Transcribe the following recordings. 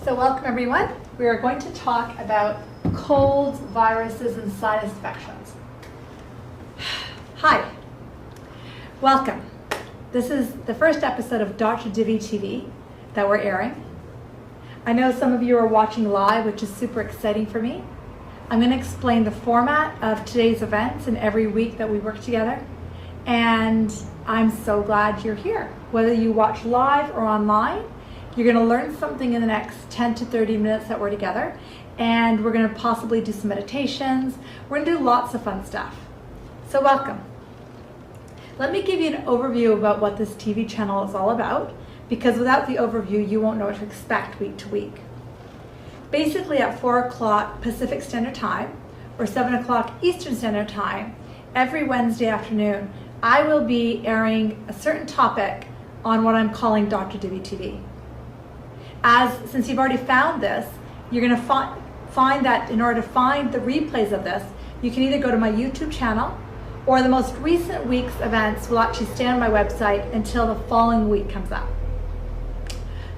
So welcome everyone. We are going to talk about colds, viruses, and sinus infections. Hi, welcome. This is the first episode of Dr. Divi TV that we're airing. I know some of you are watching live, which is super exciting for me. I'm going to explain the format of today's events and every week that we work together. And I'm so glad you're here. Whether you watch live or online, you're going to learn something in the next 10 to 30 minutes that we're together. And we're going to possibly do some meditations. We're going to do lots of fun stuff. So welcome. Let me give you an overview about what this TV channel is all about, because without the overview, you won't know what to expect week to week. Basically at 4 o'clock Pacific Standard Time or 7 o'clock Eastern Standard Time, every Wednesday afternoon, I will be airing a certain topic on what I'm calling Dr. Divi TV. Since you've already found this, you're going to find that in order to find the replays of this, you can either go to my YouTube channel, or the most recent week's events will actually stay on my website until the following week comes up.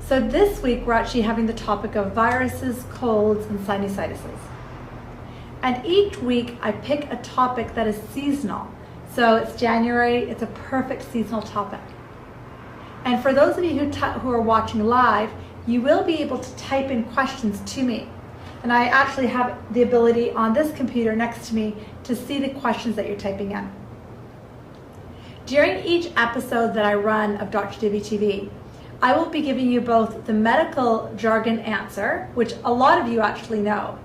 So this week we're actually having the topic of viruses, colds, and sinusitis. And each week I pick a topic that is seasonal. So it's January, it's a perfect seasonal topic. And for those of you who are watching live, you will be able to type in questions to me. And I actually have the ability on this computer next to me to see the questions that you're typing in. During each episode that I run of Dr. Divi TV, I will be giving you both the medical jargon answer, which a lot of you actually know,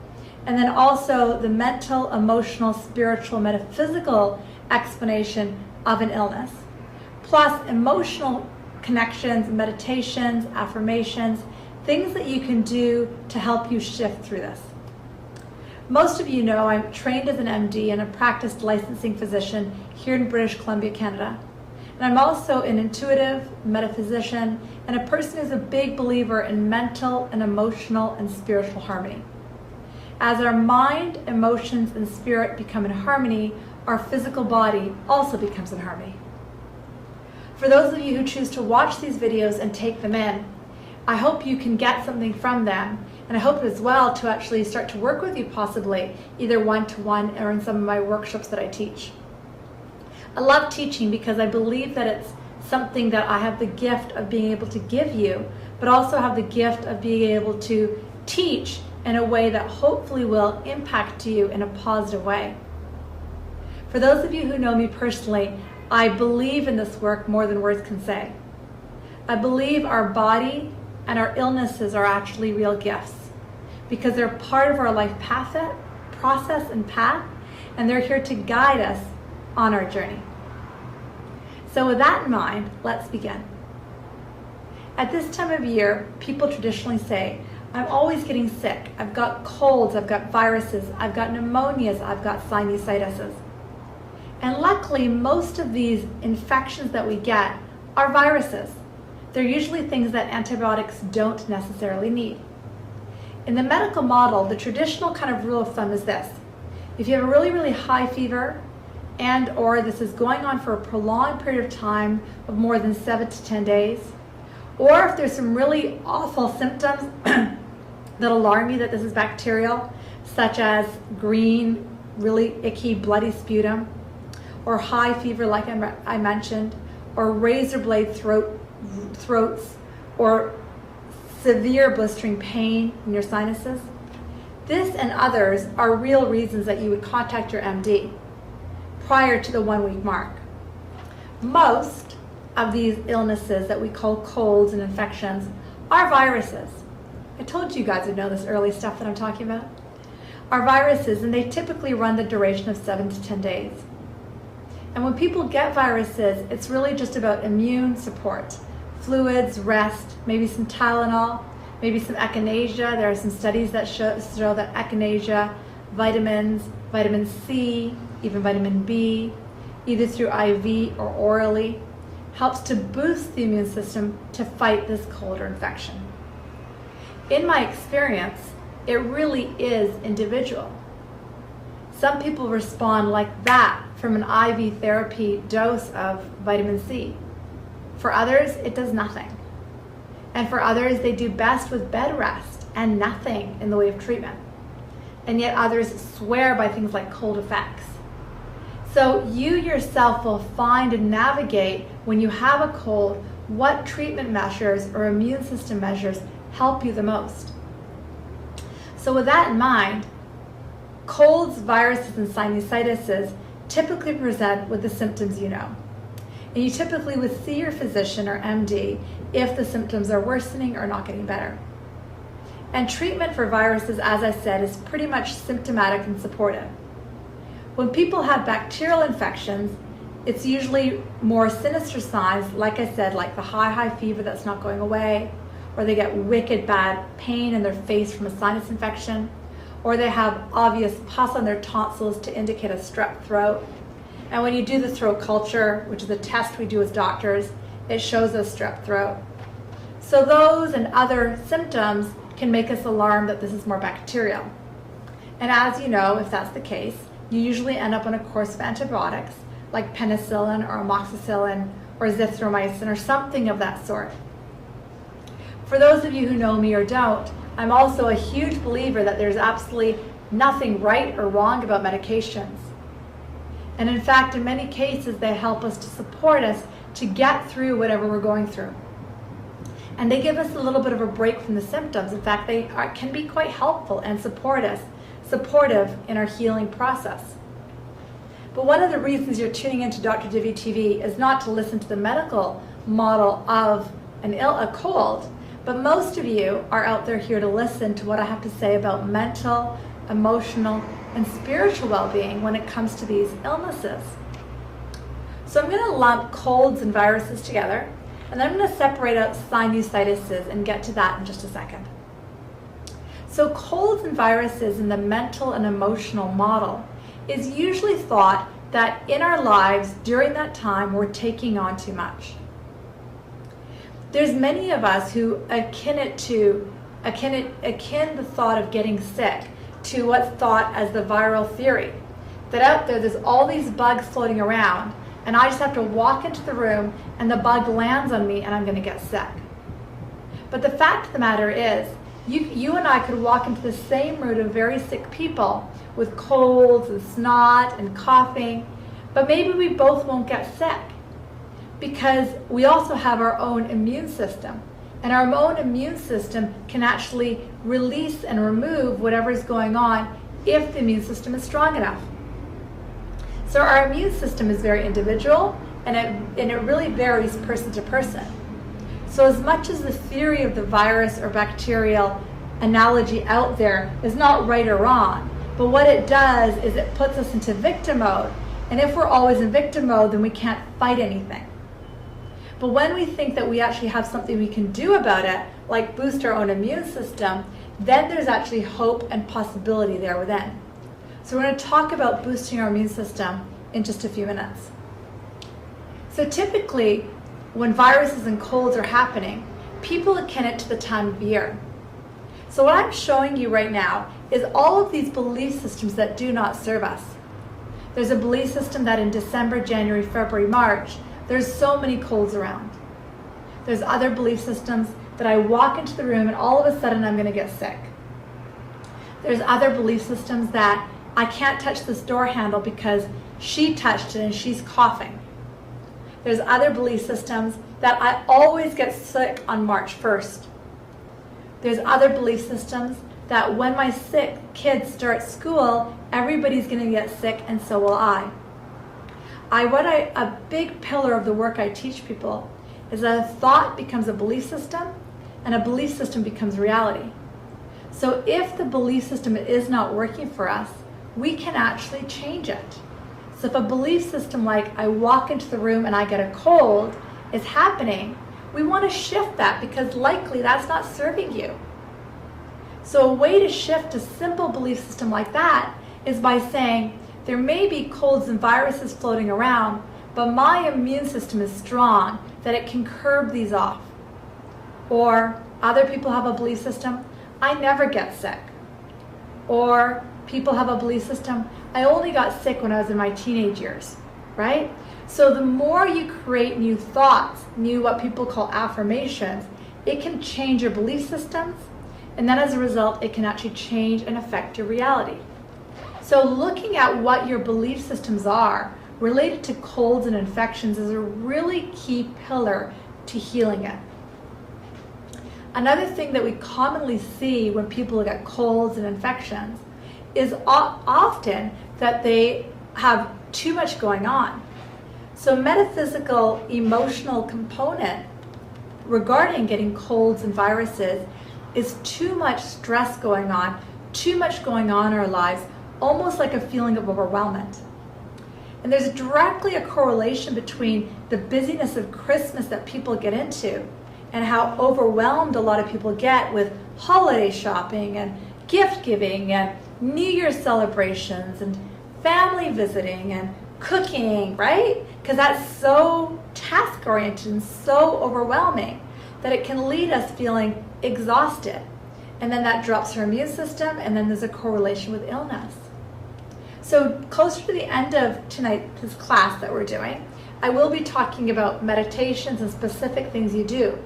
and then also the mental, emotional, spiritual, metaphysical explanation of an illness, plus emotional connections, meditations, affirmations, things that you can do to help you shift through this. Most of you know I'm trained as an MD and a practiced licensing physician here in British Columbia, Canada. And I'm also an intuitive metaphysician and a person who's a big believer in mental and emotional and spiritual harmony. As our mind, emotions, and spirit become in harmony, our physical body also becomes in harmony. For those of you who choose to watch these videos and take them in, I hope you can get something from them, and I hope as well to actually start to work with you possibly, either one-to-one or in some of my workshops that I teach. I love teaching because I believe that it's something that I have the gift of being able to give you, but also have the gift of being able to teach in a way that hopefully will impact you in a positive way. For those of you who know me personally, I believe in this work more than words can say. I believe our body and our illnesses are actually real gifts because they're part of our life process and path, and they're here to guide us on our journey. So with that in mind, let's begin. At this time of year, people traditionally say, I'm always getting sick. I've got colds, I've got viruses, I've got pneumonias, I've got sinusitis. And luckily, most of these infections that we get are viruses. They're usually things that antibiotics don't necessarily need. In the medical model, the traditional kind of rule of thumb is this. If you have a really, really high fever or this is going on for a prolonged period of time of more than 7 to 10 days, or if there's some really awful symptoms that alarm you that this is bacterial, such as green, really icky, bloody sputum, or high fever like I mentioned, or razor blade throats, or severe blistering pain in your sinuses. This and others are real reasons that you would contact your MD prior to the 1 week mark. Most of these illnesses that we call colds and infections are viruses. I told you guys would know this early stuff that I'm talking about. Are viruses, and they typically run the duration of 7 to 10 days. And when people get viruses, it's really just about immune support. Fluids, rest, maybe some Tylenol, maybe some echinacea. There are some studies that show that echinacea, vitamins, vitamin C, even vitamin B, either through IV or orally, helps to boost the immune system to fight this cold or infection. In my experience, it really is individual. Some people respond like that from an IV therapy dose of vitamin C. For others, it does nothing. And for others, they do best with bed rest and nothing in the way of treatment. And yet others swear by things like cold effects. So you yourself will find and navigate when you have a cold what treatment measures or immune system measures help you the most. So with that in mind, colds, viruses, and sinusitis typically present with the symptoms you know. And you typically would see your physician or MD if the symptoms are worsening or not getting better. And treatment for viruses, as I said, is pretty much symptomatic and supportive. When people have bacterial infections, it's usually more sinister signs, like I said, like the high fever that's not going away, or they get wicked bad pain in their face from a sinus infection, or they have obvious pus on their tonsils to indicate a strep throat. And when you do the throat culture, which is a test we do as doctors, it shows a strep throat. So those and other symptoms can make us alarmed that this is more bacterial. And as you know, if that's the case, you usually end up on a course of antibiotics like penicillin or amoxicillin or azithromycin or something of that sort. For those of you who know me or don't, I'm also a huge believer that there's absolutely nothing right or wrong about medications. And in fact, in many cases, they help us to support us to get through whatever we're going through. And they give us a little bit of a break from the symptoms. In fact, they can be quite helpful and supportive in our healing process. But one of the reasons you're tuning into Dr. Divi TV is not to listen to the medical model of a cold, but most of you are out there here to listen to what I have to say about mental, emotional, and spiritual well-being when it comes to these illnesses. So I'm going to lump colds and viruses together, and then I'm going to separate out sinusitis and get to that in just a second. So colds and viruses in the mental and emotional model is usually thought that in our lives during that time we're taking on too much. There's many of us who akin the thought of getting sick to what's thought as the viral theory, that out there's all these bugs floating around and I just have to walk into the room and the bug lands on me and I'm going to get sick. But the fact of the matter is, you and I could walk into the same room of very sick people with colds and snot and coughing, but maybe we both won't get sick because we also have our own immune system. And our own immune system can actually release and remove whatever is going on if the immune system is strong enough. So our immune system is very individual and it really varies person to person. So as much as the theory of the virus or bacterial analogy out there is not right or wrong, but what it does is it puts us into victim mode. And if we're always in victim mode, then we can't fight anything. But when we think that we actually have something we can do about it, like boost our own immune system, then there's actually hope and possibility there within. So we're going to talk about boosting our immune system in just a few minutes. So typically, when viruses and colds are happening, people akin it to the time of year. So what I'm showing you right now is all of these belief systems that do not serve us. There's a belief system that in December, January, February, March, there's so many colds around. There's other belief systems that I walk into the room and all of a sudden I'm going to get sick. There's other belief systems that I can't touch this door handle because she touched it and she's coughing. There's other belief systems that I always get sick on March 1st. There's other belief systems that when my sick kids start school, everybody's going to get sick and so will I. A big pillar of the work I teach people is that a thought becomes a belief system and a belief system becomes reality. So if the belief system is not working for us, we can actually change it. So if a belief system like I walk into the room and I get a cold is happening, we want to shift that because likely that's not serving you. So a way to shift a simple belief system like that is by saying, there may be colds and viruses floating around, but my immune system is strong that it can curb these off. Or other people have a belief system, I never get sick. Or people have a belief system, I only got sick when I was in my teenage years, right? So the more you create new thoughts, new what people call affirmations, it can change your belief systems And then as a result, it can actually change and affect your reality. So looking at what your belief systems are related to colds and infections is a really key pillar to healing it. Another thing that we commonly see when people get colds and infections is often that they have too much going on. So metaphysical, emotional component regarding getting colds and viruses is too much stress going on, too much going on in our lives, almost like a feeling of overwhelmment. And there's directly a correlation between the busyness of Christmas that people get into and how overwhelmed a lot of people get with holiday shopping and gift giving and New Year's celebrations and family visiting and cooking, right? Because that's so task-oriented and so overwhelming that it can lead us feeling exhausted. And then that drops our immune system, and then there's a correlation with illness. So closer to the end of tonight's class that we're doing, I will be talking about meditations and specific things you do.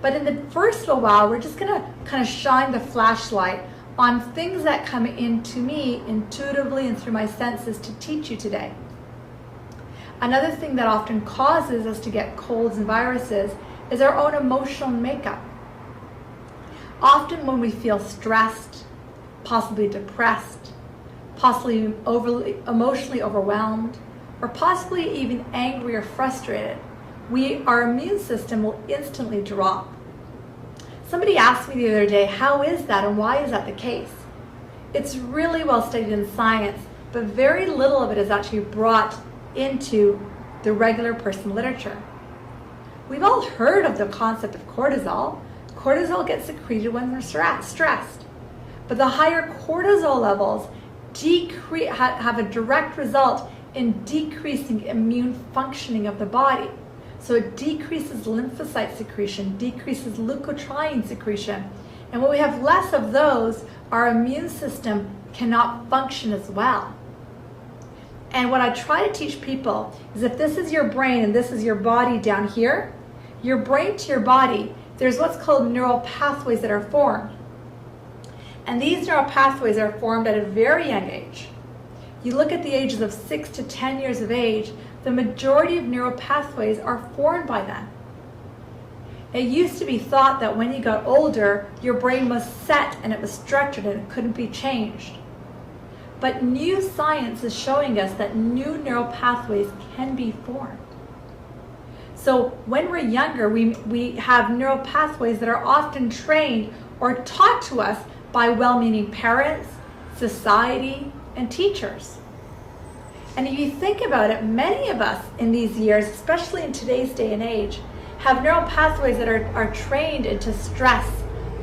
But in the first little while, we're just gonna kind of shine the flashlight on things that come into me intuitively and through my senses to teach you today. Another thing that often causes us to get colds and viruses is our own emotional makeup. Often when we feel stressed, possibly depressed, possibly emotionally overwhelmed, or possibly even angry or frustrated, our immune system will instantly drop. Somebody asked me the other day, how is that and why is that the case? It's really well studied in science, but very little of it is actually brought into the regular person literature. We've all heard of the concept of cortisol. Cortisol gets secreted when we're stressed. But the higher cortisol levels have a direct result in decreasing immune functioning of the body. So it decreases lymphocyte secretion, decreases leukotriene secretion. And when we have less of those, our immune system cannot function as well. And what I try to teach people is if this is your brain and this is your body down here, your brain to your body, there's what's called neural pathways that are formed. And these neural pathways are formed at a very young age. You look at the ages of 6 to 10 years of age, the majority of neural pathways are formed by then. It used to be thought that when you got older, your brain was set and it was structured and it couldn't be changed. But new science is showing us that new neural pathways can be formed. So when we're younger, we have neural pathways that are often trained or taught to us by well-meaning parents, society, and teachers. And if you think about it, many of us in these years, especially in today's day and age, have neural pathways that are trained into stress,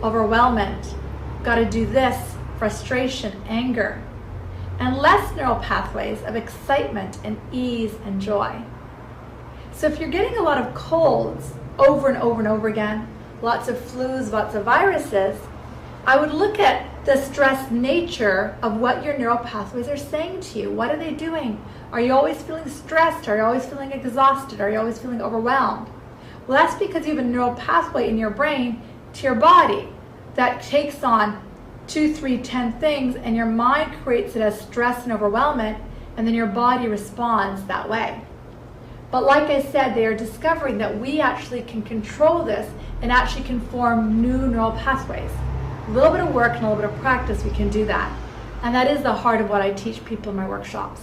overwhelmment, got to do this, frustration, anger, and less neural pathways of excitement and ease and joy. So if you're getting a lot of colds over and over and over again, lots of flus, lots of viruses, I would look at the stress nature of what your neural pathways are saying to you. What are they doing? Are you always feeling stressed? Are you always feeling exhausted? Are you always feeling overwhelmed? Well, that's because you have a neural pathway in your brain to your body that takes on 2, 3, 10 things, and your mind creates it as stress and overwhelmment, and then your body responds that way. But like I said, they are discovering that we actually can control this and actually can form new neural pathways. A little bit of work and a little bit of practice, we can do that. And that is the heart of what I teach people in my workshops.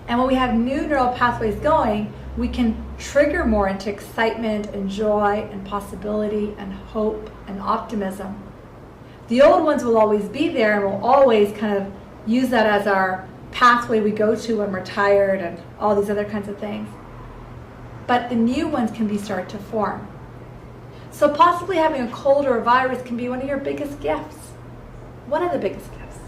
And when we have new neural pathways going, we can trigger more into excitement and joy and possibility and hope and optimism. The old ones will always be there and we'll always kind of use that as our pathway we go to when we're tired and all these other kinds of things. But the new ones can be started to form. So possibly having a cold or a virus can be one of your biggest gifts. One of the biggest gifts.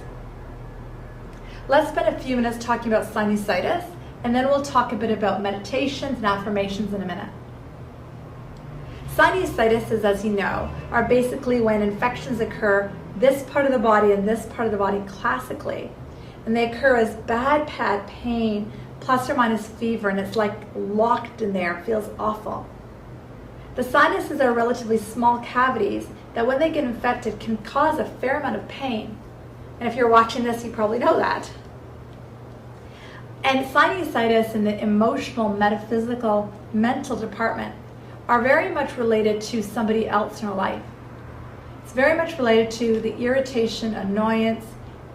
Let's spend a few minutes talking about sinusitis, and then we'll talk a bit about meditations and affirmations in a minute. Sinusitis, as you know, are basically when infections occur this part of the body and this part of the body classically. And they occur as bad pain, plus or minus fever, and it's like locked in there, it feels awful. The sinuses are relatively small cavities that when they get infected can cause a fair amount of pain. And if you're watching this, you probably know that. And sinusitis in the emotional, metaphysical, mental department are very much related to somebody else in our life. It's very much related to the irritation, annoyance,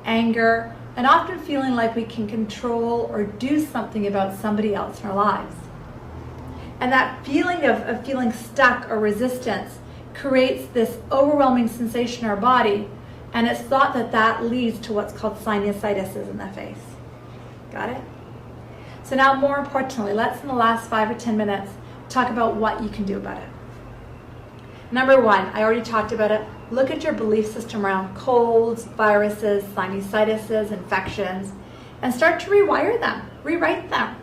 anger, and often feeling like we can control or do something about somebody else in our lives. And that feeling of feeling stuck or resistance creates this overwhelming sensation in our body, and it's thought that that leads to what's called sinusitis in the face. Got it? So now, more importantly, let's in the last 5 or 10 minutes talk about what you can do about it. Number one, I already talked about it. Look at your belief system around colds, viruses, sinusitis, infections, and start to rewire them, rewrite them.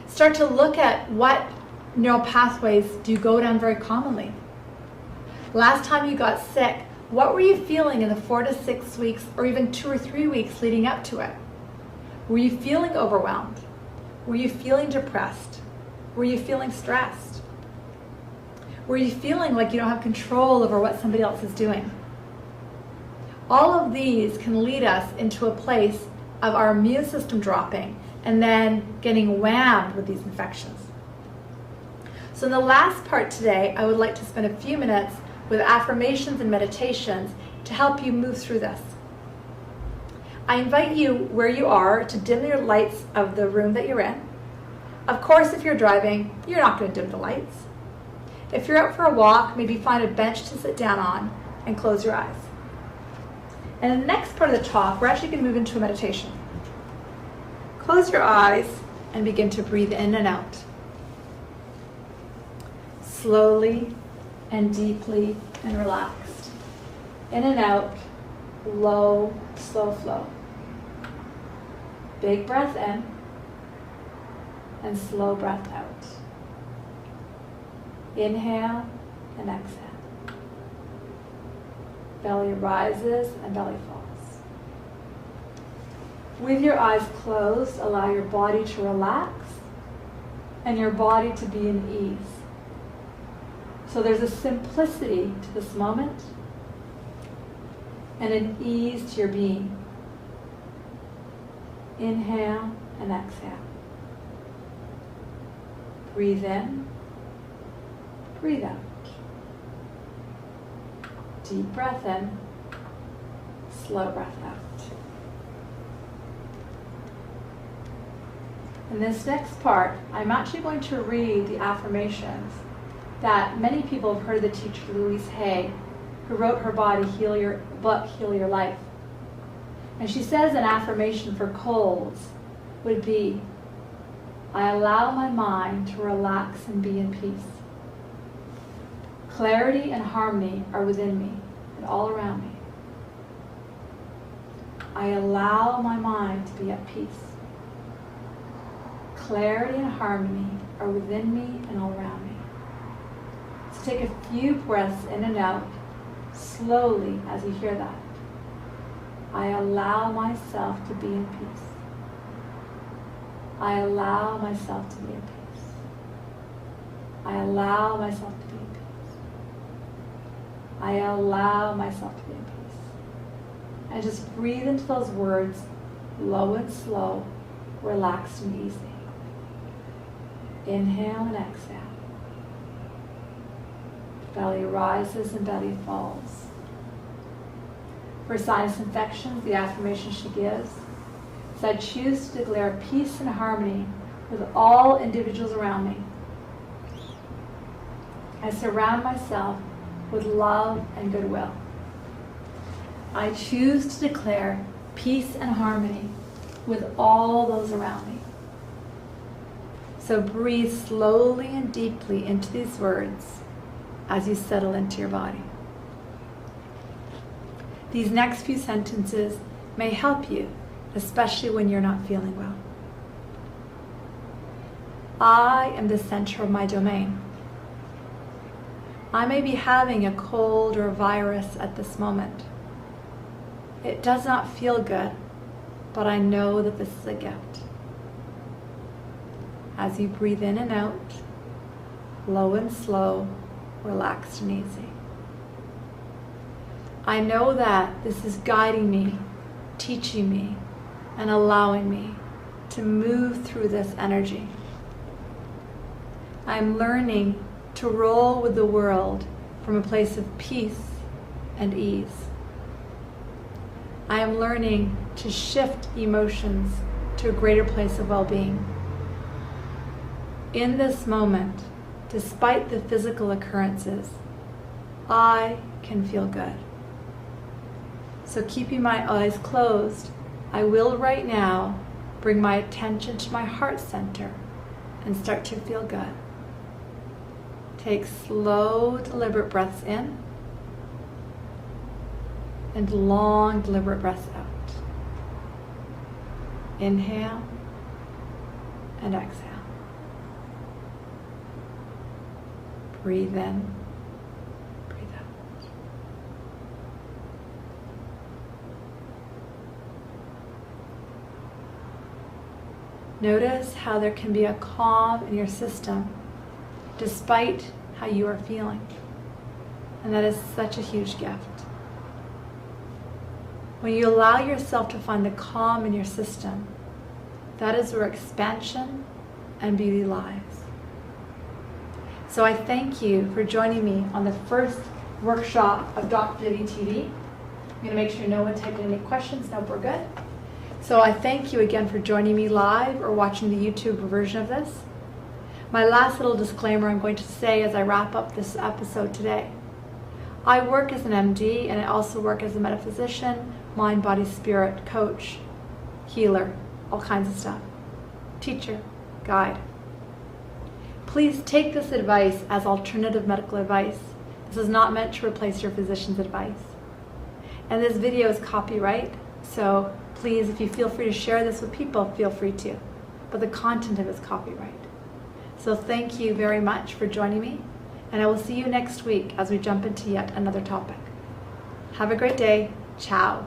Start to look at what neural pathways do you go down very commonly. Last time you got sick, what were you feeling in the 4 to 6 weeks or even 2 or 3 weeks leading up to it? Were you feeling overwhelmed? Were you feeling depressed? Were you feeling stressed? Were you feeling like you don't have control over what somebody else is doing? All of these can lead us into a place of our immune system dropping and then getting whammed with these infections. So in the last part today, I would like to spend a few minutes with affirmations and meditations to help you move through this. I invite you where you are to dim your lights of the room that you're in. Of course, if you're driving, you're not going to dim the lights. If you're out for a walk, maybe find a bench to sit down on and close your eyes. And in the next part of the talk, we're actually going to move into a meditation. Close your eyes and begin to breathe in and out. Slowly and deeply and relaxed. In and out, low, slow flow. Big breath in and slow breath out. Inhale and exhale. Belly rises and belly falls. With your eyes closed, allow your body to relax and your body to be in ease. So there's a simplicity to this moment and an ease to your being. Inhale and exhale. Breathe in. Breathe out. Deep breath in, slow breath out. In this next part, I'm actually going to read the affirmations that many people have heard of the teacher Louise Hay, who wrote her Heal Your Life. And she says an affirmation for colds would be, I allow my mind to relax and be in peace. Clarity and harmony are within me and all around me. I allow my mind to be at peace. Clarity and harmony are within me and all around me. So take a few breaths in and out, slowly as you hear that. I allow myself to be in peace. I allow myself to be in peace. I allow myself to be in peace. I allow myself to be in peace. And just breathe into those words, low and slow, relaxed and easy. Inhale and exhale. Belly rises and belly falls. For sinus infections, the affirmation she gives is, I choose to declare peace and harmony with all individuals around me. I surround myself with love and goodwill. I choose to declare peace and harmony with all those around me. So breathe slowly and deeply into these words as you settle into your body. These next few sentences may help you, especially when you're not feeling well. I am the center of my domain. I may be having a cold or a virus at this moment. It does not feel good, but I know that this is a gift. As you breathe in and out, low and slow, relaxed and easy. I know that this is guiding me, teaching me, and allowing me to move through this energy. I'm learning to roll with the world from a place of peace and ease. I am learning to shift emotions to a greater place of well-being. In this moment, despite the physical occurrences, I can feel good. So keeping my eyes closed, I will right now bring my attention to my heart center and start to feel good. Take slow, deliberate breaths in and long, deliberate breaths out. Inhale and exhale. Breathe in, breathe out. Notice how there can be a calm in your system despite how you are feeling. And that is such a huge gift. When you allow yourself to find the calm in your system, that is where expansion and beauty lies. So I thank you for joining me on the first workshop of Dr. Divi TV. I'm going to make sure no one typed in any questions. Nope, we're good. So I thank you again for joining me live or watching the YouTube version of this. My last little disclaimer I'm going to say as I wrap up this episode today. I work as an MD and I also work as a metaphysician, mind, body, spirit, coach, healer, all kinds of stuff, teacher, guide. Please take this advice as alternative medical advice. This is not meant to replace your physician's advice. And this video is copyright, so please, if you feel free to share this with people, feel free to. But the content of it is copyright. So thank you very much for joining me, and I will see you next week as we jump into yet another topic. Have a great day. Ciao.